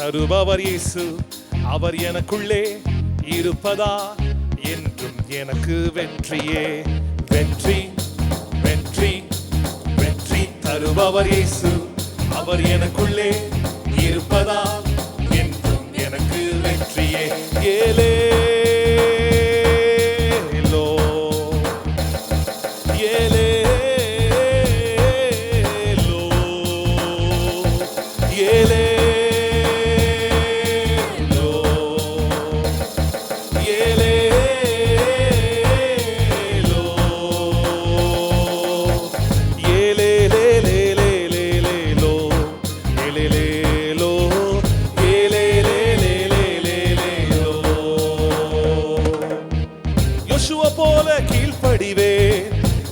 தருபவர் இயேசு, அவர் எனக்குள்ளே இருப்பதா என்றும் எனக்கு வெற்றியே. வெற்றி வெற்றி வெற்றி தருபவர் இயேசு, அவர் எனக்குள்ளே இருப்பதா என்றும் எனக்கு வெற்றியே. ஏலே போல கீழ்ப்படிவேன்,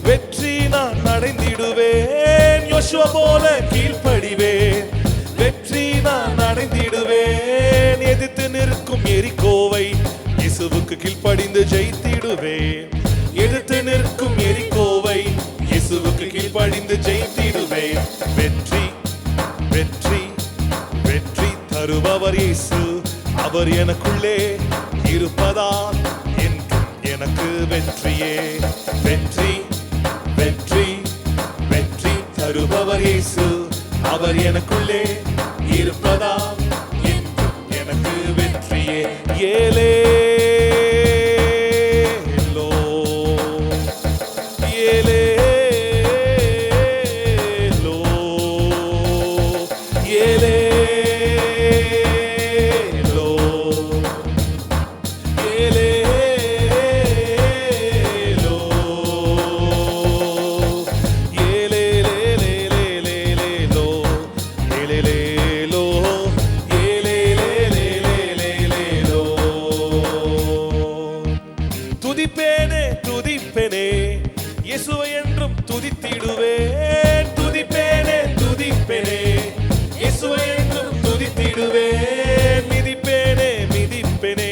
வெற்றி நான் அடைந்திடுவேன். யோசுவா போல கீழ்ப்படிவேன், வெற்றி நான் அடைந்திடுவேன். எதிர்த்து நிற்கும் எரிகோவை இயேசுவுக்கு கீழ்ப்படிந்து ஜெயித்திடுவேன். எதிர்த்து நிற்கும் எரிகோவை இயேசுவுக்கு கீழ்ப்படிந்து ஜெயித்திடுவேன். வெற்றி வெற்றி வெற்றி தருபவர் இயேசு, அவர் எனக்குள்ளே இருப்பதால் எனக்கு வெற்றியே. வெற்றி வெற்றி வெற்றி தருபவர் இயேசு, அவர் எனக்குள்ளே இருப்பதால் என்றும் எனக்கு வெற்றியே. ஏலே ஏலே ஏலே துதிப்பேனே துதிப்பேனே இயேசுவை என்றும் துதித்திடுவேன். துதிப்பேனே துதிப்பேனே இயேசுவை என்றும் துதித்திடுவேன். மிதிப்பேனே மிதிப்பேனே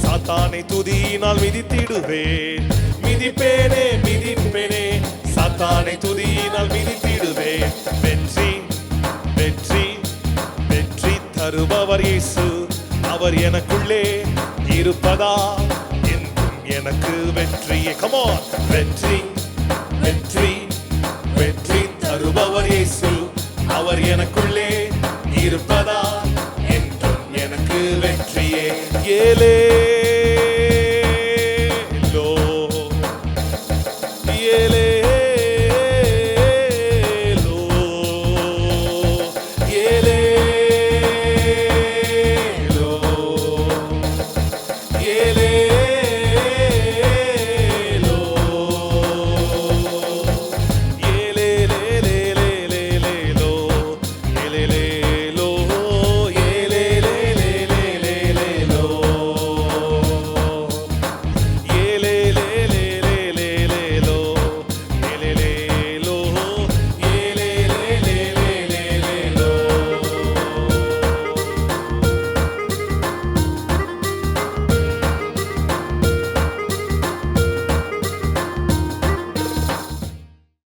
சாத்தானை துதியினால் மிதித்திடுவேன். மிதிப்பேனே மிதிப்பேனே சாத்தானை துதியினால் மிதித்திடுவேன். வெற்றி வெற்றி வெற்றி தருபவர் இயேசு, அவர் எனக்குள்ளே இருப்பதா எனக்கு வெற்றியே. Come on. வெற்றி வெற்றி வெற்றி தருபவர் இயேசு, அவர் எனக்குள்ளே இருப்பதா என்றும் எனக்கு வெற்றியே. ஏலே